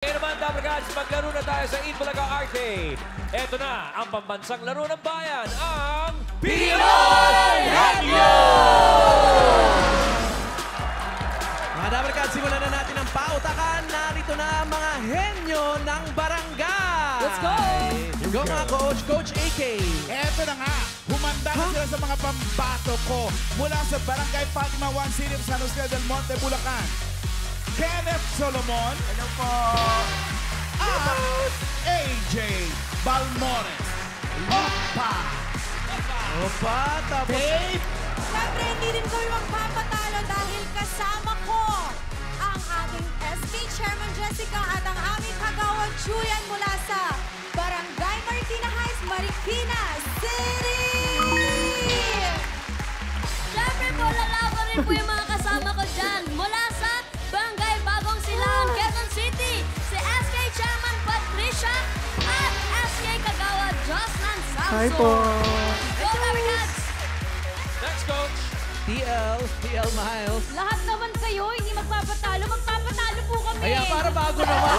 Ngayon naman, Dabarkads, maglaro na tayo sa Eat Bulaga Arcade. Ito na ang pambansang laro ng bayan, ang Pinoy Henyo! Mga Dabarkads, simulan na natin ang pautakan. Narito na ang mga henyo ng barangay. Let's go! Go mga coach, Coach AK. Eto na nga, humanda na sila sa mga pambato ko. Mula sa Barangay Fatima 1 City of San Jose del Monte, Bulacan. Kenneth Solomon. Hello po. At AJ Balmores. Opa. Opa, tapos... Dave. Siyempre, hindi rin kami magpapatalo dahil kasama ko ang ating SK Chairman Jessica at ang aming kagawad Julian mula sa Barangay Marikina Heights, Marikina City! Siyempre po, lalaban rin po yung mga kasama ko dyan. Mula sa Barangay Bagong Silang, Quezon City, si SK Chairman Patricia at SK Kagawad Josnan Samson. Hi po. Go, Dabarkads! Next, Coach. TL Miles. Lahat naman kayo, hindi magpapatalo. Magpapatalo po kami. Ayan, para bago naman.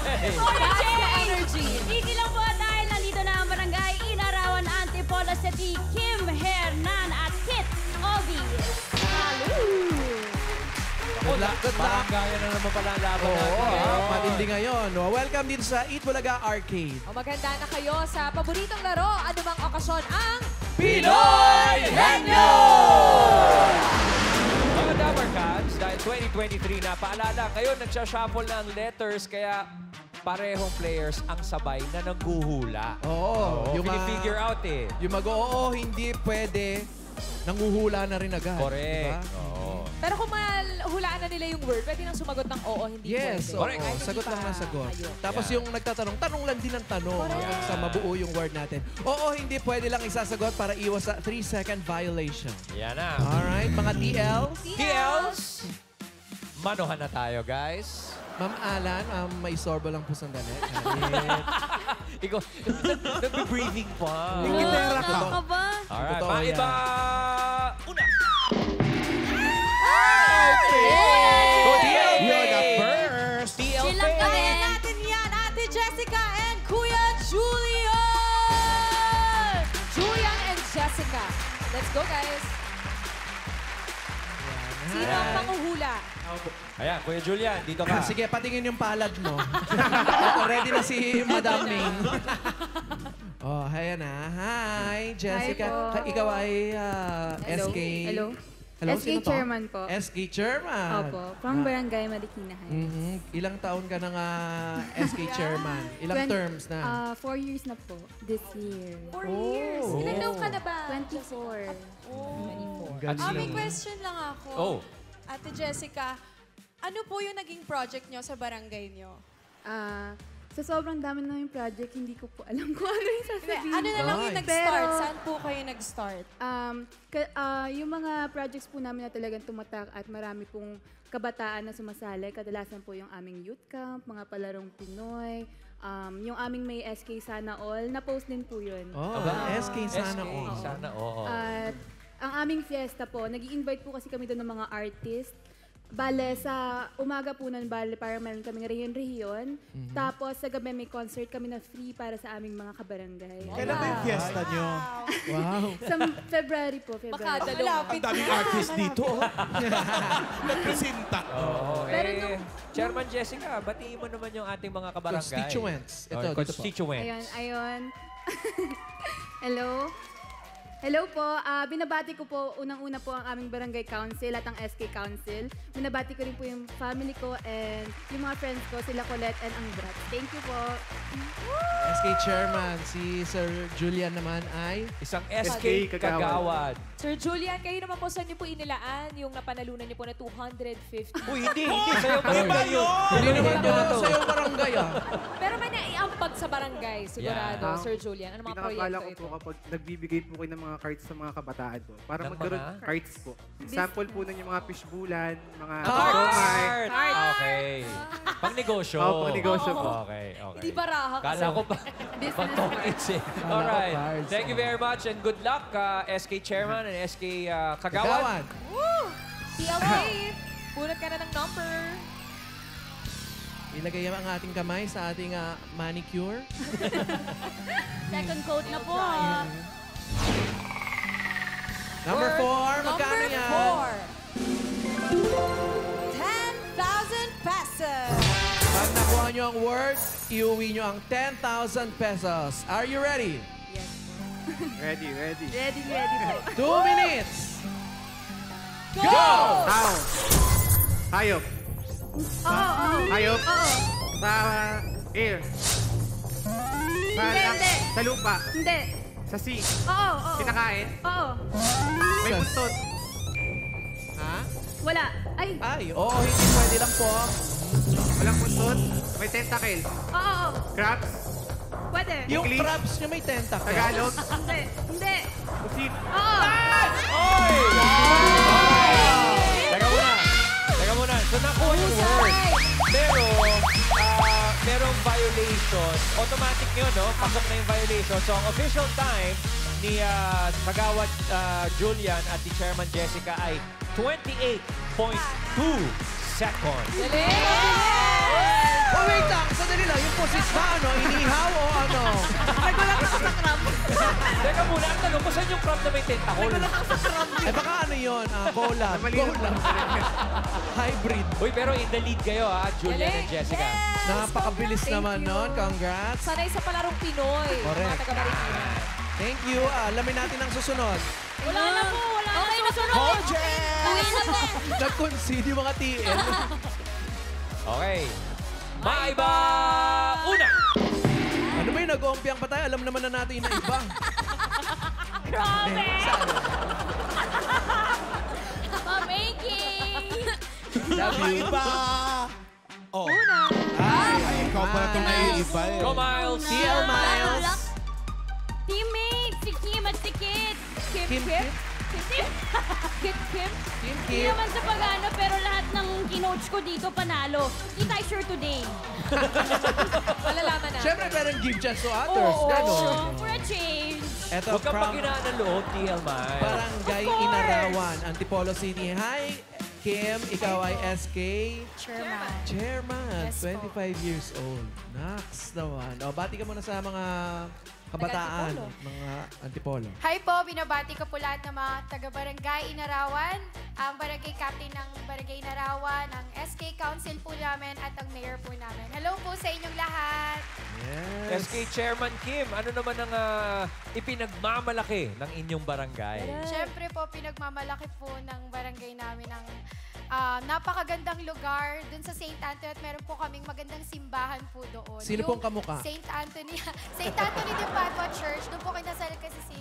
That's the energy. Hindi lang po dahil nandito na ang barangay Inarawan Antipolo City, Kim Hernan at Kit Ovi. Hello! Good luck, good luck. Barangay na naman pala ang laban Oo, natin. matindi ngayon. Welcome dito sa Eat Bulaga Arcade. O maganda na kayo sa paboritong laro, anumang okasyon ang Pinoy Henyo! Mga Dabarkads, dahil 2023 na, paalala, ngayon nagsashuffle na ang letters, kaya parehong players ang sabay na nangguhula. Oo. Yung figure out eh. Yung mag-oo, hindi pwede. Nanguhula na rin agad. Correct. Diba? Oo. Pero kung mahulaan na nila yung word, pwede nang sumagot ng oo, hindi Yes, pwede. oo. Correct. Kahit hindi Sagot lang pa ng sagot. ayun. Tapos Yeah. yung nagtatanong, tanong lang din ng tanong Correct. hanggang sa mabuo yung word natin. Oo, hindi pwede lang isasagot para iwas sa 3-second violation. Yan na. Alright, mga TLs. TLs, manohan na tayo, guys. Ma'am Alan, may sorbo lang po sandali. Ikaw, nag-breathing pa. Gitera ka. Ka ba? Alright, Totoo yan. maiba. Una. You're the first. TL Chill lang kami. Kaya natin yan, Ate Jessica and Kuya Julian! Julian and Jessica. Let's go, guys. Sino ang panguhula? Ayan, Kuya Julian, dito ka. Sige, patingin yung palad mo. Ready na si Madam Ming. Oh, ayan na. Hi, Jessica. Hi po. Ikaw ay Hello. SK... Hello. Hello, SK sino to? Chairman po. SK Chairman. Opo, from Barangay Marikina Heights. Ilang taon ka na nga SK Chairman? Ilang terms na? 4 years na po, this year. 4 years. Oh. Ilan taon ka na ba? 24. Ang galing. May question lang ako. Oh. Ate Jessica, ano po yung naging project nyo sa barangay nyo? Sa sobrang dami na yung project, hindi ko po alam kung ano yung sasabihin. Ano na lang yung Ay. nag-start? Pero- Saan po kayo nag-start? Yung mga projects po namin na talagang tumatak at marami pong kabataan na sumasali, kadalasan po yung aming youth camp, mga palarong Pinoy, yung aming may SK Sana All, na-post din po yun. Oh, Aba, SK sana SK, all. sana, oo. At ang aming fiesta po, nag-i-invite po kasi kami doon ng mga artist. Bale, sa umaga po nun, parang meron kaming rehiyon-rehiyon. Tapos sa gabi may concert kami na free para sa aming mga kabarangay. Kailan ba yung fiesta nyo? Wow. Sa February po, February. Makadalaw. Ang daming artist dito. Nagpresenta. Oo, Pero eh, Chairman Jessica, batiin mo naman yung ating mga kabarangay. Constituents. Ito, Or dito po. constituents. Ayun. Hello. Hello po. Binabati ko po, unang-una po ang aming barangay council at ang SK council. Binabati ko rin po yung family ko and yung mga friends ko, sila Colette and ang Brat. Thank you po. SK Chairman, si Sir Julian naman ay... Isang SK Kagawad. Sir Julian, kayo naman po saan niyo po inilaan yung napanalunan niyo po na 250? Uy, hindi sa'yo barangay yun. Hindi naman yun sa'yo barangay ah. Pero may naiampag sa barangay, sigurado, Yeah. Sir Julian. Ano mga Pinakakala proyekto ko po ito? kapag nagbibigay po kayo ng mga cards sa mga kabataan po. Para Ng magkaroon mga? cards po. Sample po nun yung mga fishbulan, mga Card! Okay. Pang-negosyo. Oo, pang-negosyo po. Okay, okay. Hindi baraha kasi. Kala ko pa, pang-topics eh. Alright. cards. Thank you very much and good luck, SK Chairman and SK Kagawad. Kagawan. TLK, punot ka na ng number. Ilagay ang ating kamay sa ating manicure. Second coat na po. Number 4, magkano Number yan? 10,000 pesos. Pag nakuha nyo ang word, iuwi nyo ang 10,000 pesos. Are you ready? Ready, ready. Ready po. 2 minutes. Go! Tao. Hayop. Hayop. Sa air. Hindi. Sa lupa. Hindi. Sa sea. Oo. Kinakain. Oo. May Sa- buntot. Ha? Wala. Ay. Ay, oo, hindi pwede lang po. Walang buntot. May tentacle. Oo. Crabs. Pwede. Yung English? crabs nyo may tentacle. Tagalog. Hindi. Hindi. Pusit. Oo. Oy! Teka muna. Teka muna. So, nakuha yung word. Pero, merong violation. Automatic yun, no? Pasok na yung violation. So, ang official time ni Kagawad Julian at ni Chairman Jessica ay 28.2 seconds. Oh, wait lang. Sandali lang. Yung posis ba, ano? Inihaw o ano? Teka muna, ang tanong ko, saan yung crab na may tentacle? Eh, baka ano yun? Cola. Cola. Hybrid. Uy, pero in the lead kayo, Julian and Jessica. Napakabilis naman nun. Congrats. Sanay sa palarong Pinoy. Correct. Mga taga-Marikina. Thank you. Alamin natin ang susunod. Wala na po. Wala na. Okay na po. Uwi na po. Nag-concede yung mga TL. Okay. Maiba! Una! Ano ba yung nag-uumpiang patay? Alam naman na natin yung iba. Grabe! Pa-making! Iba! Oh. Ay, Ikaw pala itong naiiba eh. Go, Miles! TL Miles. Teammates, si Kim at si Kit. Kim, Kim? Kim. Kit, Kim? Kim, Hindi Kim. naman sa pag-ano, pero lahat ng kinoach ko dito panalo. Kita sure today. Malalaman na. Siyempre, parang give chance to others. Oo, Ganon. for a change. Eto, Huwag kang from paghinaan ng loob, TL Miles. Barangay Of course. Inarawan, Antipolo City. Hi, Kim. Ikaw ay SK. Chairman. Chairman, Yes po. 25 years old. Nax naman. O, bati ka muna sa mga kabataan, mga Antipolo. Hi po, binabati ko po lahat ng mga taga-barangay Inarawan, ang barangay captain ng barangay Inarawan, ang SK Council po namin at ang mayor po namin. Hello po sa inyong lahat. Yes. SK Chairman Kim, ano naman ang ipinagmamalaki ng inyong barangay? Siyempre po, pinagmamalaki po ng barangay namin ang napakagandang lugar dun sa St. Anthony at meron po kaming magandang simbahan po doon. Sino pong kamukha? St. Anthony. St. Anthony de Padua Church. Doon po kinasal kasi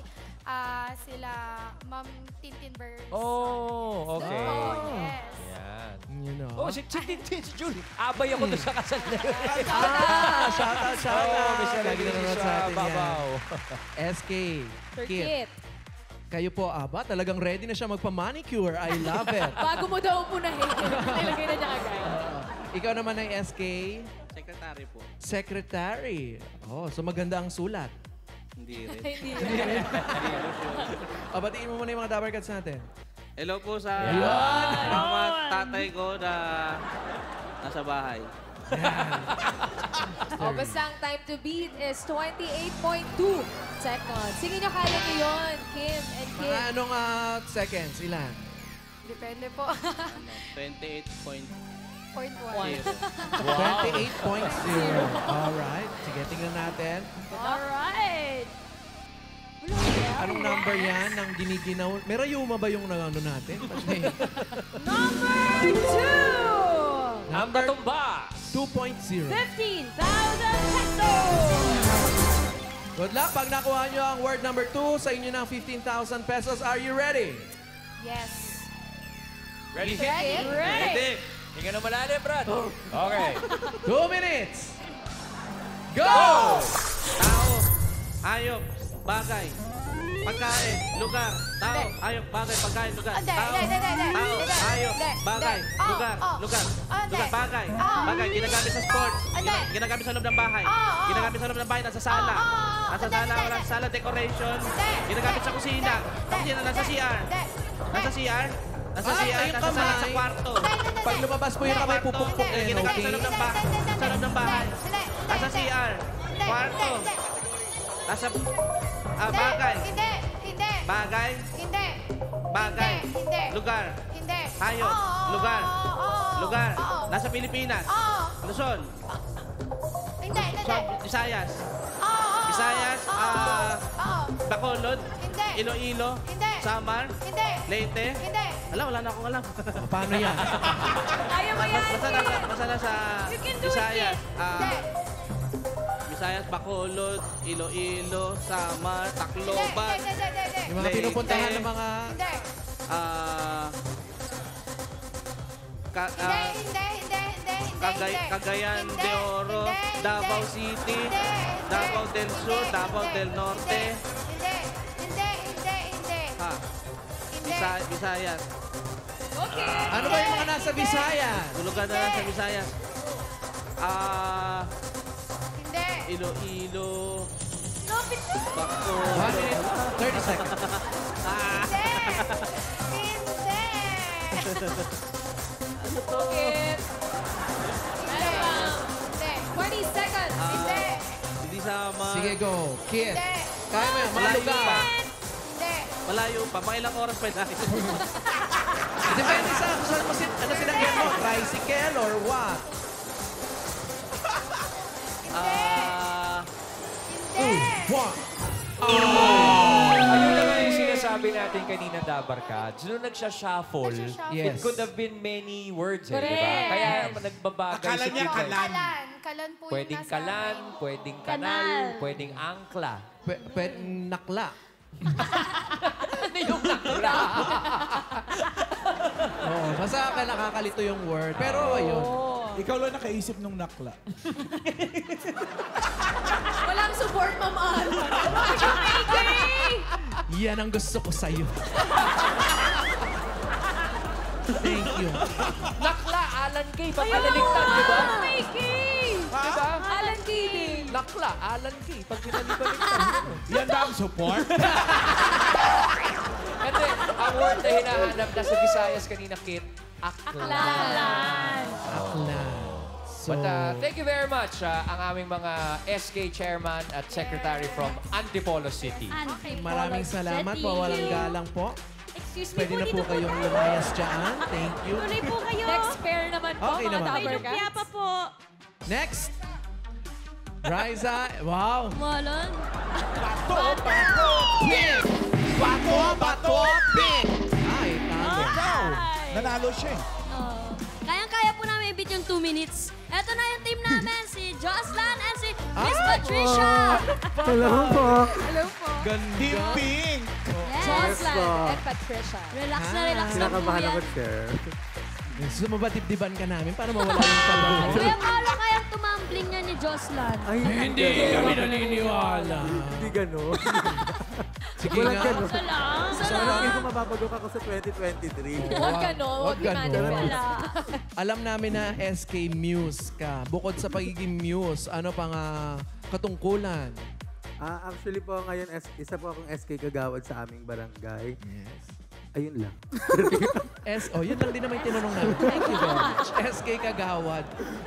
sila Ma'am Tintin Burns. Oh, okay. Doon po, yes. Yan. You know. Oh, si Julie. Abay ako doon sa kasal na yun. Shout out, shout Oh, out. Miss Lagi na naman sa atin yan. Babaw. SK, Kit. Kayo po, aba, talagang ready na siya magpa-manicure. I love it. Bago mo daw upunahin. Nilagay na niya agad. Ikaw naman ay SK? Secretary po. Secretary. Oh, so maganda ang sulat. Hindi rin. Hindi. Batiin mo muna yung mga Dabber Cats natin. Hello po sa Ayun! mga tatay ko na nasa bahay. Basta ang time to beat is 28.2 seconds. Sige nyo, kaya nyo yun, Kim and Kim. Mga anong seconds? Ilan? Depende po. 28.0. 0.1. 28.0. Alright. Sige, tingnan natin. Alright. Anong number yan ng giniginaw? May rayuma ba yung nangano natin? Number 2! Number tumba. 2.0. 15,000 pesos! Good luck. Pag nakuha nyo ang word number 2 sa inyo ng 15,000 pesos, are you ready? Yes. Ready? Ready! Hinga na malalim, Brad. Okay. 2 minutes. Go! Tao, hayop, bagay, pagkain, lugar. Tao, hayop, bagay, pagkain, lugar. Hindi, Tao, hindi. tao, Hindi, hayop, hindi, bagay, hindi. lugar, lugar. Hindi. Lugar, bagay, Oo. bagay, ginagamit sa sports, Hindi. ginagamit sa loob ng bahay, Oo. ginagamit sa loob ng bahay, nasa sala. Nasa Hindi, sala, hindi, walang hindi. sala, decoration, Hindi. ginagamit sa kusina. Sa kusina, nasa CR. Nasa CR? Nasa CR, yung nasa sala, sa kamay. kwarto. Pag lumabas po yung kamay, pupukpok eh. Ginagamit sa loob ng bahay. Sa Nasa loob ng bahay. Hindi. Nasa CR. Hindi. Kwarto. Hindi. Nasa Hindi. bagay. Hindi. Hindi. Bagay. Hindi. Bagay. Hindi. Lugar. Hindi. Hayop. Oo. Lugar. Oo. Lugar. Oo. Nasa Pilipinas. Oo. Luzon. Hindi. Hindi. Visayas. Oo. Visayas. Oo. Bacolod. Hindi. Iloilo. Hindi. Samar. Hindi. Leyte. Hindi. Alam, wala na akong alam. Paano yan? Kaya mo yan. Basta nasa You can do Visayas. it. Hindi. Visayas, Bacolod, Iloilo, Samar, Hindi. Tacloban. Hindi. Yung mga Leyte. pinupuntahan ng mga... Hindi. Cagayan de Oro, Davao City, Davao del Sur, Davao del Norte. Hindi. Ha, Visayas. Ano ba yung mga nasa Visayas? Tulugan na lang sa Visayas. Hindi. Iloilo, Lopit na. 1 Bacolod. minute, 30 seconds. Hindi. 40 seconds. Hindi Samar. Sige, go. Kid. Hindi. Kaya mo yan, mga Malayo lugar. pa. Hindi. Malayo pa. Mga ilang oras pa dahil. Depende sa kung saan mo ano sinagyan mo. Tricycle or what? One. Ano na nga yung sinasabi natin kanina, Dabarkads? Nung nagsha-shuffle, Yes. it could have been many words, eh, di ba? Correct. Kaya nagbabagay Akala si niya Kid. kalan. Kalan po Pwedeng yung nasa kalan, amin. pwedeng kanal, pwedeng angkla. Pwedeng nakla. Ano yung nakla? Oo, basta nakakalito yung word. Pero ayun. Ikaw lang nakaisip nung nakla. Walang support, Ma'am Al. Yan ang gusto ko sa'yo. Thank you. Nakla, Alan Kay, pagkalaligtan, di ba? Di ba? Alan Kay. Nakla, Alan Kay, pag pinalibaligtan. Yan ba ang support? Kasi ang word na hinahanap na sa Visayas kanina, Kit, akla. Akla. So, But thank you very much, ang aming mga SK chairman at secretary from Antipolo City. maraming salamat po. Walang galang po. Excuse me Pwede po, na po dito kayong lumayas dyan. Thank you. Tuloy po kayo. Next pair naman po, Okay mga naman. May lumpia pa po. Next. Riza. Wow. Malon. Pink. Bato, pink. Ay, talo. Ikaw. Nanalo siya eh. Kayang-kaya po namin i-beat yung 2 minutes. Eto na yung team namin, si Jocelyn and si Miss Ah! Patricia. Hello po. Hello po. Team Ganda. Pink. Yes. Jocelyn po. and Patricia. Relax na relax lang po Kinakabahan yan. ako, Chair. Gusto mo ba dibdiban ka namin para mawala yung tabaho? Kuya Paolo, kayang tumambling niya ni Jocelyn. Ay, Hindi kami naniniwala. Hindi gano'n. Sige Walang nga. gano'n. Isa Parang lang. hindi ko mapapagok ako sa 2023. Huwag ganon. Huwag i-manifest. Alam namin na SK Muse ka. Bukod sa pagiging Muse, ano pang katungkulan? Actually po ngayon, isa po akong SK kagawad sa aming barangay. Yes. Ayun lang. Yun lang din naman yung tinanong namin. Thank you very much. SK Kagawad.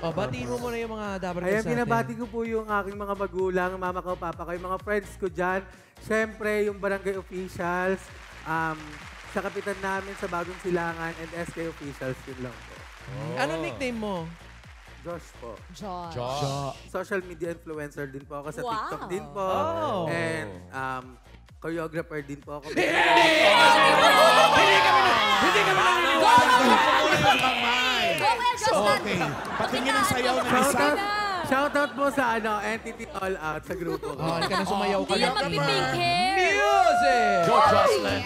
Batiin mo muna yung mga dapat Ayan, sa atin. binabati ko po yung aking mga magulang, mama ko, papa ko, yung mga friends ko dyan. Siyempre, yung barangay officials, sa kapitan namin sa Bagong Silangan and SK officials, yun lang po. Ano nickname mo? Josh po. Josh. Social media influencer din po ako sa Wow. TikTok din po. Oh. And choreographer din po ako. Hindi kami naniniwala. Go, Kuya Jocelyn. Okay. Patingin ang sayaw ng isa. Shoutout po sa Entity All Out sa grupo ko. Halika na sumayaw ka Hindi yan lang. magpipink hair. Music! Go, Jocelyn.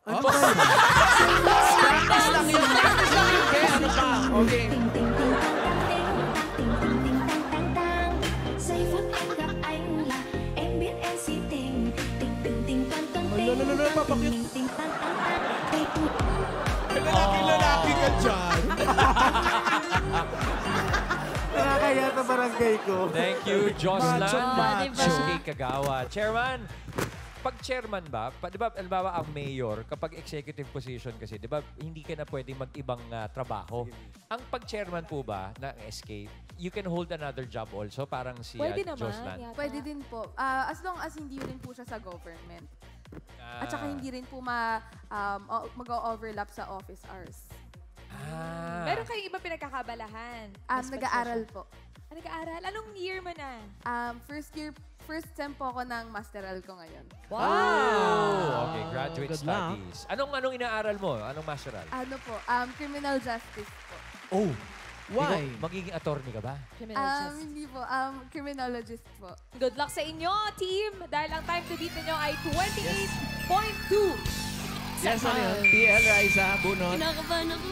Ano ba? Practice lang yun. Practice lang yun. Kaya ano pa? Okay. Lolo, papakyut. Lalaki ka dyan. Nakakaya sa barangay ko. Thank you, Jocelyn. Macho, macho. SK Kagawa. Chairman, pag chairman ba, di ba, halimbawa ang mayor, kapag executive position kasi, di ba, hindi ka na pwedeng mag-ibang trabaho. Ang pag-chairman po ba ng SK, you can hold another job also, parang si Pwede naman. Joslan. Yata. Pwede din po. As long as hindi rin po siya sa government. At saka hindi rin po mag-overlap sa office hours. Meron kayong iba pinagkakabalahan? Nag-aaral po. Nag-aaral? Anong year mo na? First sem po ako ng masteral ko ngayon. Wow! Okay, graduate Good luck. studies. Anong inaaral mo? Anong masteral? Ano po? Criminal justice po. Oh! Why? Magiging attorney ka ba? Criminalist. Hindi po. Criminologist po. Good luck sa inyo, team! Dahil ang time to beat ninyo ay 28.2. Yes, ano yun? TL, Raisa, bunot. Kinakabahan ako.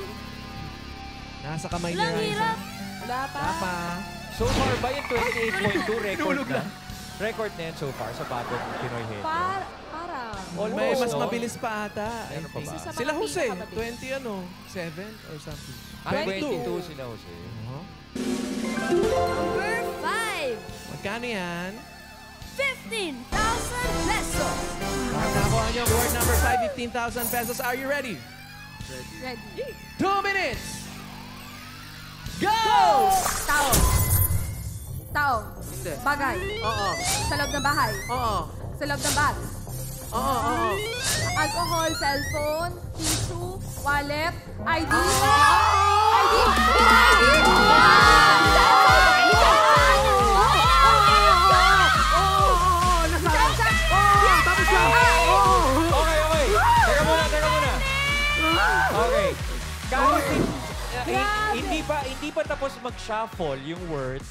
Nasa kamay ni Walang Raisa. hirap. Wala pa. Papa. So far ba yung 28.2 record na? Record na yan so far sa bagong Pinoy Head. Parang. May mas no? mabilis pa ata. I Meron pa think. ba? Sa mga Sila Jose, pinakamabilis. 7 or something. 22 sila, Jose. Number 5. Magkano yan? 15,000 pesos. Mark na ako ang inyong word number 5, 15,000 pesos. Are you ready? Ready. 2 minutes! Go! Tao. Tao. Hindi. Bagay. Oo. Sa loob ng bahay. Oo. Sa loob ng bag. Oo. Alcohol, cellphone, tissue, wallet, ID. ID! Okay. Teka muna. Okay. Kahit hindi pa tapos mag-shuffle yung words,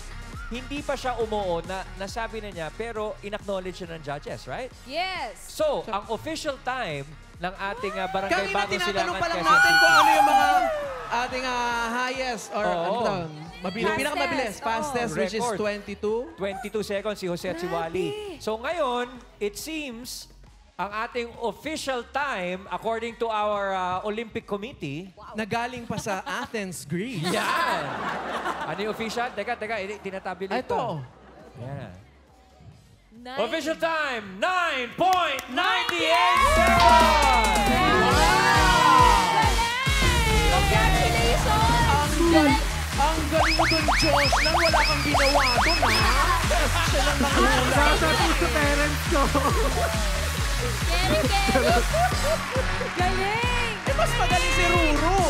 hindi pa siya umuo na nasabi na niya, pero in-acknowledge siya ng judges, right? Yes! So, ang official time ng ating Barangay Kanina Bagong tinatanong Silangan pa lang Quezon natin City. kung ano yung mga ating highest or Oo. ano to, pinakamabilis, fastest, which is Record. 22. 22 seconds si Jose at si Wally. So ngayon, it seems, ang ating official time, according to our Olympic Committee, Nagaling pa sa Athens, Greece. yan! Ano yung official? Teka, tinatabi Ito. Yan. Nine. Official time, 9.98 seconds! Congratulations! Ang galing mo dun, Diyos, lang wala kang ginawa dun, ha? Siya lang nangula. Sasabihin sa parents ko. Kerry. Galing! Mas magaling si Ruru.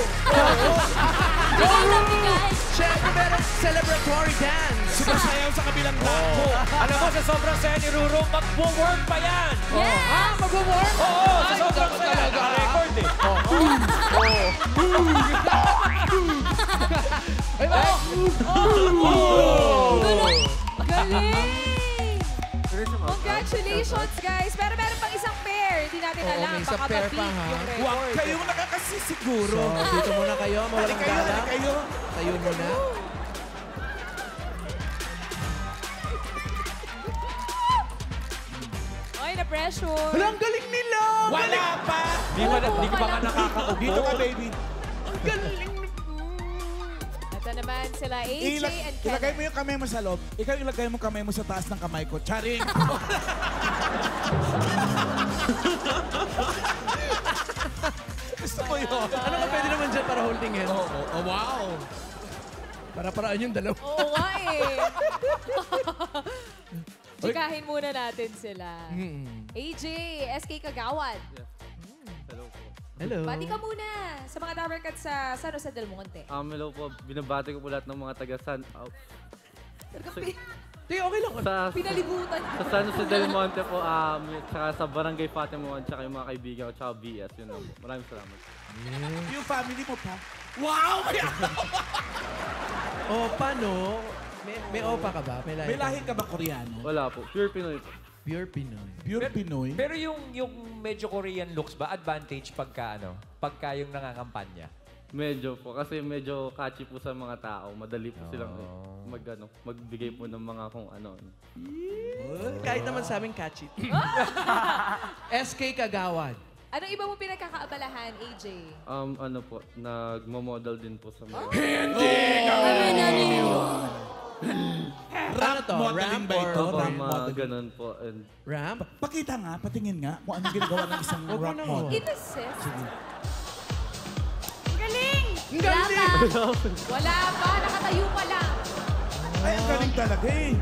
Bigay na bigay. Siyempre, meron celebratory dance. Sumasayaw sa kabilang dako. Alam mo, sa sobrang saya ni Ruro, mag-work pa yan! Ah, mag-work? Oo, sa sobrang saya. talaga. Naka-record eh. Galing! Congratulations! Congratulations, guys! Pero meron pang isang pair. Hindi natin Oo, alam. may isang Baka pair ma-beat pa, ha? yung record. Huwag kayong nakakasisiguro. So, dito muna kayo, mawalang Halika galang. kayo. Tayo muna. Ay, na-pressure. Hala, ang galing nila! Wala pa! Di ka pa nga nakakaupo. Dito ka, baby. Ang galing! Ito naman sila AJ and Ilagay Kenneth. mo yung kamay mo sa loob. Ikaw ilagay mo kamay mo sa taas ng kamay ko. Charing! Gusto ko yun. Ano ka pwede naman dyan para holding hands? Oh, wow! Para-paraan yung dalawa. Oo nga eh. Chikahin muna natin sila. AJ, SK Kagawad. Hello. Bati ka muna sa mga Dabarkad sa San Jose del Monte. Hello po, binabati ko po lahat ng mga taga-San... Di, okay lang. Pinalibutan. Sa San Jose del Monte po, tsaka sa Barangay Fatima, tsaka yung mga kaibigan ko, tsaka BS, yun lang po. Maraming salamat. Yung family mo pa. Wow! Opa, no? May opa ka ba? May lahi ka ba Koreano? Wala po, pure Pinoy po. Pure Pinoy. Pure Pinoy? Pero yung medyo Korean looks ba, advantage pagka yung nangangampanya? Medyo po, kasi medyo catchy po sa mga tao. Madali po silang magbigay po ng mga kung ano. Kahit naman sa amin, catchy. SK Kagawad. Anong iba mo pinagkakaabalahan, AJ? Ano po, nagmo-model din po sa mga... Ano to? Modeling Ramp ba ito? or Opo, Ramp mga ganun po. And Ramp? Pakita nga, patingin nga kung anong ginagawa ng isang Huwag mo rock na. model. Inassist. Sige. Galing! Ang galing! Wala pa, nakatayo pa lang. Ay, ang galing talaga eh.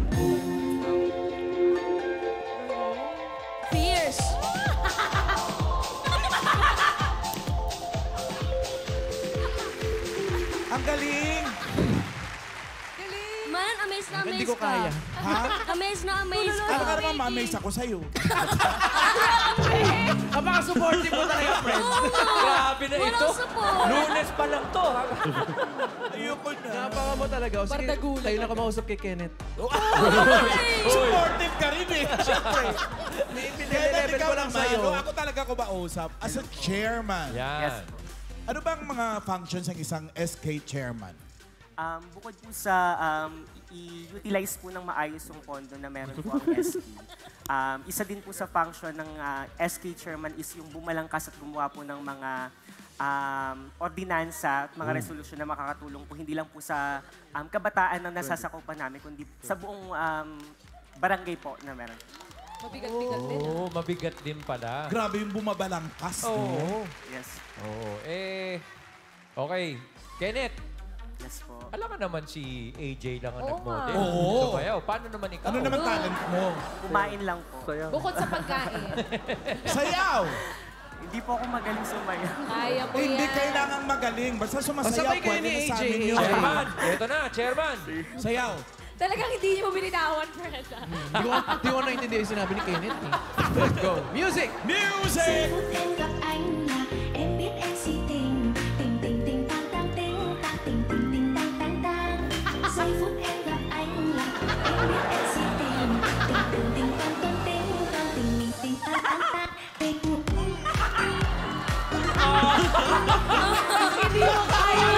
Fierce. Ang galing! Man, amaze na Hindi amaze ko ka. kaya. Ha? Amaze na amaze ka. Ano ka naman ma-amaze ako sa'yo? Napaka-supportive mo talaga, friend. Grabe na ito. Walang support. Lunes pa lang to. Ayoko na. Napaka mo talaga. O, sige, Bardagulan tayo na kumausap kay Kenneth. Supportive ka rin eh. Siyempre. Kaya Level ikaw ko lang naman, sa'yo. ako talaga ko mausap as a chairman. Yan. Ano bang mga functions ng isang SK chairman? Bukod po sa i-utilize po ng maayos yung pondo na meron po ang SK, isa din po sa function ng SK chairman is yung bumalangkas at gumawa po ng mga ordinansa at mga resolusyon na makakatulong po hindi lang po sa kabataan na nasasakupan namin, kundi sa buong barangay po na meron. Mabigat-bigat din. Oo, mabigat din pala. Grabe yung bumabalangkas. Oo. Yes. Oo. Okay. Kenneth, Yes po. alam ka naman si AJ lang ang Oo nag-model. nga. Oo. Sumayaw. Paano naman ikaw? Ano naman talent mo? Kumain lang po. Bukod sa pagkain. Sayaw! Hindi po ako magaling sumayaw. Kaya mo Hindi yan. kailangan magaling. Basta sumasayaw, Pasabay kayo pwede ni na sa AJ. amin yun. Chairman! Ito na, chairman! Sayaw! Talagang hindi niyo mo binitawan, Fred. Hindi ko naintindihan yung sinabi ni Kenneth. Let's go. Music! Music! Em gặp anh là em biết em si tình tình tình tình tang tang ting tang tình tình tình tang tang tang giây phút em gặp anh là em biết em si tình tình tình tình tang tang ting tang tình tình tình tang tang tang tình Hindi mo kaya.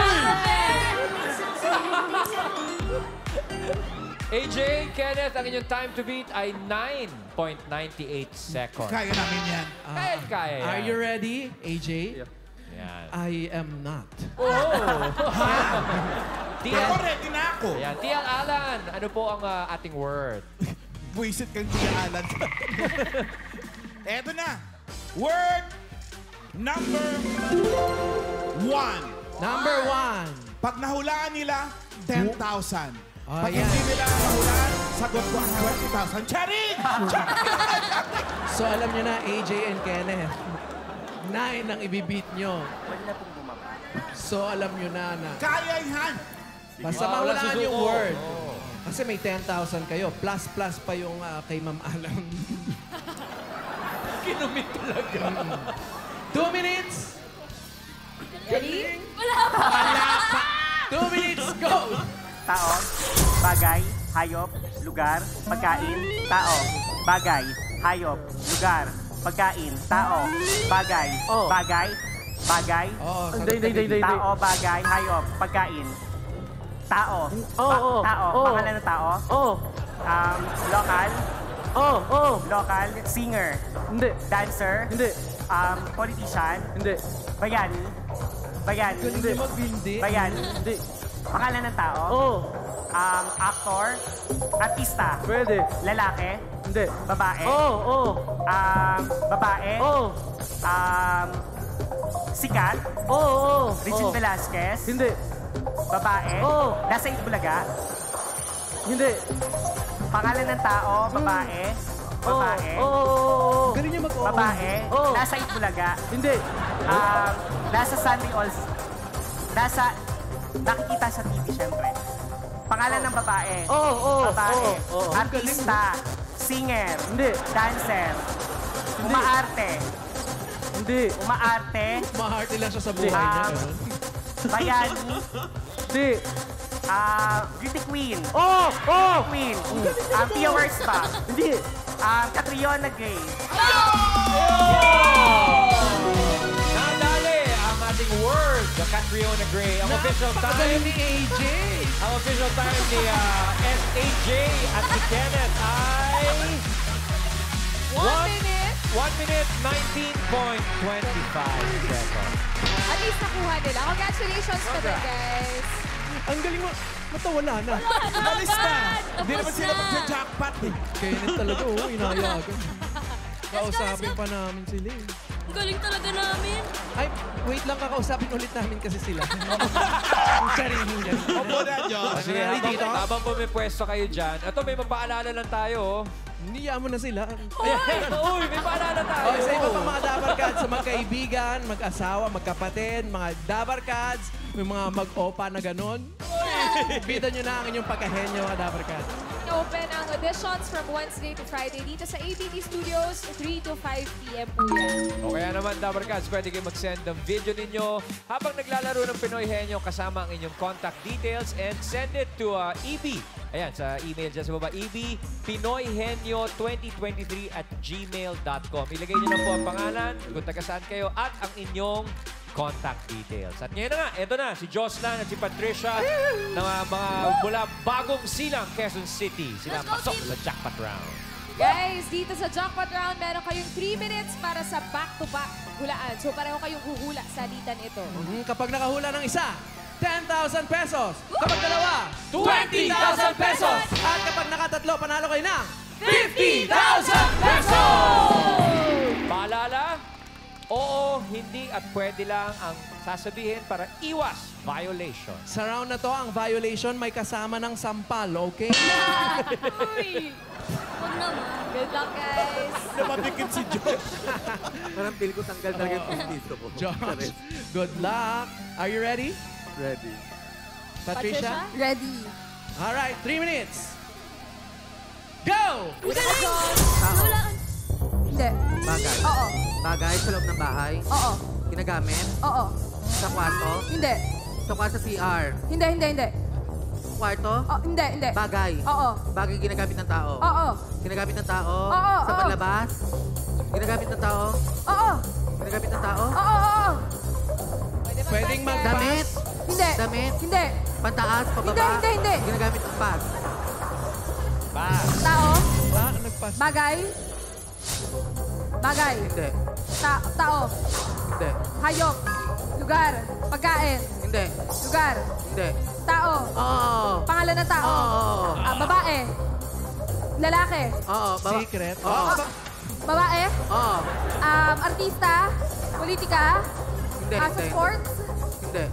AJ, Kenneth, ang inyong time to beat ay 9.98 seconds. Kaya namin yan. Kaya yan. Are you ready, AJ? Yan. I am not. Oh! Ako ready na ako. Ayan. TL Alan, ano po ang ating word? Buisit kang tiyaalan. Eto na. Word number 1. Number 1. Pag nahulaan nila, 10,000. Pag Ayan. hindi nila nahulaan, sagot ko ang 20,000. Charing! So alam niyo na, AJ and Kenneth, 9 ang ibibit nyo. Pwede na pong bumaba. So alam niyo na Kaya yan! basta Wow, mahulaan wala yung susuko. word. Kasi may 10,000 kayo. Plus pa yung kay Ma'am Alam. Kinumit talaga. 2 minutes! Ready? Wala pa. 2 minutes, go! Tao, bagay, hayop, lugar, pagkain, tao, bagay, hayop, lugar, pagkain, tao, bagay, bagay, bagay, Oo, tao, bagay, hayop, pagkain, tao, tao, pangalan ng tao, local, local, singer, dancer, politician, bayani, bayani, bayani, pangalan ng tao, actor, artista, pwede, lalaki, hindi, babae, babae, sikat, Regine Velasquez, hindi, babae, nasa Itbulaga, hindi, pangalan ng tao, babae, babae, Galing niyo mag-oo. babae, nasa Itbulaga, hindi, nasa Sunday All, nakikita sa TV, syempre. Pangalan ng babae, babae, artista, singer, dancer, umaarte, umaarte, Maharte lang siya sa buhay niya. ganun. bayani, beauty queen, queen, Pia Works ba? Hindi. Catriona Gray. Nadali ang ating word, the Catriona Gray. Ang official time Napakagaling ni AJ. Ang official time ni SAJ at si Kenneth ay 1 minute. 1 minute 19.25 seconds. At least nakuha nila. Congratulations to them, guys. Ang galing mo. Mata wala na. Alis na. Hindi naman Tapos sila na. magja-jackpot eh. Kenneth talaga, inayagan. Kausapin pa namin sila eh. Ang galing talaga namin. Ay, wait lang, kakausapin ulit namin kasi sila. Charing yan. Opo na, Diyos. Sige, habang pumipwesto kayo dyan, ito may mapaalala lang tayo. Niya mo na sila. Uy, may paalala tayo. Okay, sa iba pang mga Dabarkads, sa magkaibigan, mag-asawa, magkapatid, mga Dabarkads, may mga mag-opa na ganon. Bitan nyo na ang inyong pagkahenyo, mga Dabarkads. Open ang auditions from Wednesday to Friday dito sa ABT Studios, 3 to 5 p.m. po yan. O kaya naman, Dabarkads, pwede kayo mag-send ng video ninyo habang naglalaro ng Pinoy Henyo kasama ang inyong contact details and send it to EB. Ayan, sa email dyan sa baba, ebpinoyhenyo2023@gmail.com. Ilagay nyo na po ang pangalan, kung taga saan kayo, at ang inyong contact details. At ngayon na nga, eto na, si Joslan at si Patricia na mga mula Bagong Silang, Quezon City. Sila pasok sa jackpot round. Guys, dito sa Jackpot Round, meron kayong 3 minutes para sa back-to-back hulaan. So pareho kayong huhula sa litan ito. Kapag nakahula ng isa, 10,000 pesos. Kapag dalawa, 20,000 pesos. At kapag nakatatlo, panalo kayo ng 50,000 pesos! Paalala, oo, hindi at pwede lang ang sasabihin para iwas violation. Sa round na to, ang violation may kasama ng sampal, okay? Uy! Huwag naman. Good luck, guys. Namadikit si Josh. Parang feel ko tanggal talaga yung pustiso ko. Josh, good luck. Are you ready? Ready. Patricia? Ready. All right, 3 minutes. Go! Hulaan. Hindi. Bagay. Oo. Bagay sa loob ng bahay. Oo. Ginagamit. Oo. Sa kwarto. Hindi. Sa kwarto CR. Hindi, hindi, hindi. Kwarto. Oh, hindi, hindi. Bagay. Oo. Bagay ginagamit ng tao. Oo. Ginagamit ng tao. Oo, Sa oo. panlabas. Ginagamit ng tao. Oo. Ginagamit ng tao. Oo, oo. Pwedeng Damit. mag-pass. Hindi. Damit. Hindi. Pantaas, pababa. Hindi, hindi, hindi. Ginagamit ng pass. Pass. Tao. Nag-pass. Bagay. Bagay. Hindi. Tao. Hindi. Hayop. Lugar. Pagkain. Hindi. Lugar. Hindi. Tao. Oo. Pangalan ng tao. Oo. Babae. Lalaki. Oo. Secret. Oo. Babae. Oo. Artista. Politika. Hindi. Sa Hindi. sports. Hindi.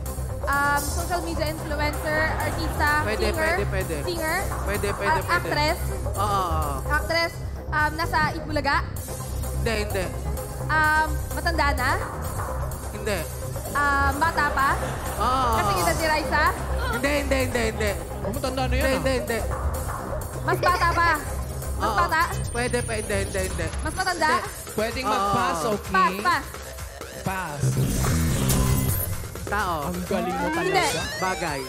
Social media influencer. Artista. Pwede, Singer. pwede, pwede. Singer. Pwede, pwede, pwede. Actress. Oo. Actress. Nasa Itbulaga. Hindi, hindi. Matanda na. Hindi. Bata pa. Oo. Kasi edad ni Raisa. Hindi, hindi, hindi, hindi. Matanda na Hindi, yan, hindi, hindi. Mas bata pa. Mas Oo. bata. Pwede, pwede, hindi, hindi. Mas matanda. Pwedeng mag-pass, okay? Pass, pass. Pass. Tao. Ang galing mo Hindi. talaga. Bagay.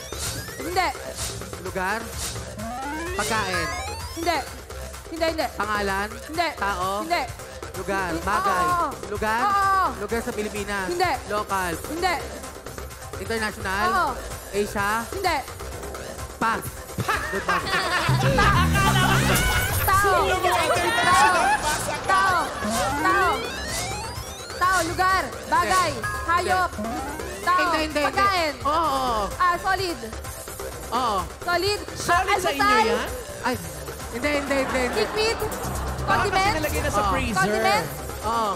Hindi. Lugar. Pagkain. Hindi. Hindi, hindi. Pangalan. Hindi. Tao. Hindi. Lugar. Bagay. Oo. Lugar. Oo. Lugar sa Pilipinas. Hindi. Local. Hindi. International. Oo. Asia. Hindi. Pass. Good luck. Tao. Tao. Tao. Tao. Lugar. Bagay. Hayop. Tao. Hindi, hindi, hindi. Pagkain. Oo. Solid. Oo. Solid. Solid sa inyo Almusal. yan? Ay. Hindi, hindi, hindi, hindi. Liquid. Baka kasi Condiments. nilagay na sa Oo. freezer. Condiments. Oo.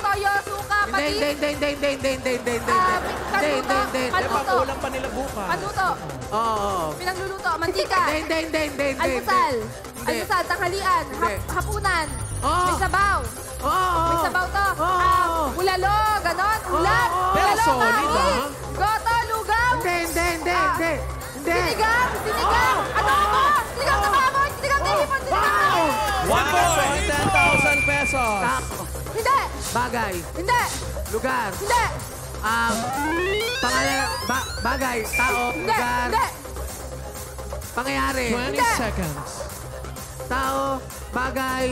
Toyo, suka, Hindi, patis. hindi, hindi, hindi, hindi, hindi, hindi, hindi, hindi. Panuto. Hindi, hindi, Eh, Panuto. pakulang pa nila bukas. Panuto. Oo. Pinagluluto. Mantika. Hindi, hindi, hindi, hindi, hindi. Almusal. Hindi. Almusal. Tanghalian. Hindi. Hapunan. Oo. May sabaw. Oo. May sabaw to. Oo. Bulalo. Ganon. Ulam. Pero Bulalo, solid, kanin. ah. Goto. Lugaw. Hindi, hindi, hindi, hindi. Hindi. Sinigang. Sinigang. Adobo. Sinigang na baboy. Sinigang na hipon. Sinigang na hipon. Wow! 10,000 pesos. Tao. Hindi. Bagay. Hindi. Lugar. Hindi. Pangalan. Bagay. Tao. Hindi. Lugar. Hindi. Pangyayari. 20 seconds. Tao. Bagay.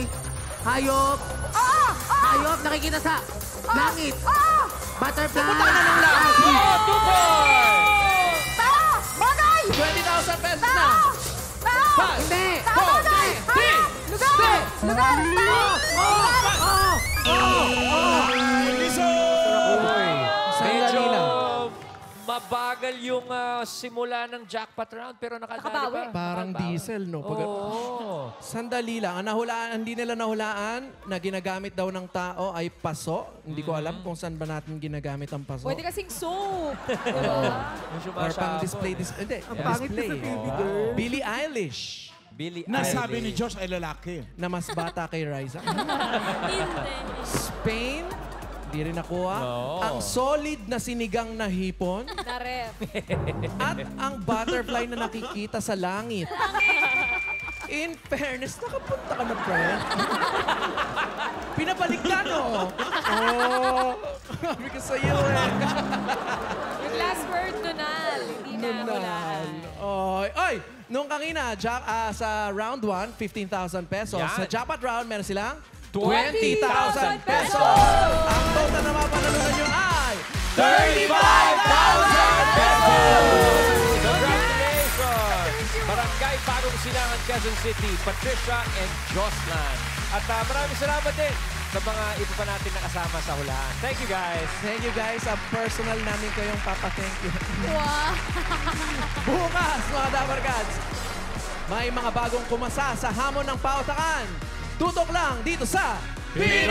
Hayop. Oo. Hayop. Nakikita sa langit. Oo. Butterfly. Oh, 2 points! Tao. Bagay. 20,000 pesos na. Tao. Pass. Hindi. Tao. Bagay. Hayop. Lugar. Lugar. Tao. Medyo Mabagal yung simula ng jackpot round pero nakadali pa. Parang diesel, no? Oo. Sandali lang. Ang nahulaan, hindi nila nahulaan na ginagamit daw ng tao ay paso. Hindi ko alam kung saan ba natin ginagamit ang paso. Pwede kasing soap. Or pang display. Hindi, Ang pangit na sa TV, girl. Billie Eilish. Nasabi ni Josh ay lalaki. Na mas bata kay Riza. Spain. Di rin nakuha. Ang solid na sinigang na hipon. Na-ref. At ang butterfly na nakikita sa langit. In fairness, nakapunta ka na, friend. Pinabalik ka, no? Sabi ko sa'yo, Yung last word, Nunal. Hindi na hulaan. Oy, nung kanina, sa round 1, 15,000 pesos. Yan. Sa jackpot round, meron silang 20,000 pesos! Ang total na mapanalunan nyo ay 35,000 pesos! Congratulations! Barangay Bagong Silangan, Quezon City, Patricia and Joslan. At maraming salamat din sa mga iba pa natin nakasama sa hulaan. Thank you, guys. Thank you, guys. Personal namin kayong papa-thank you. Wow! Bukas, mga Dabarkads, may mga bagong kumasa sa hamon ng pautakan. Tutok lang dito sa Pinoy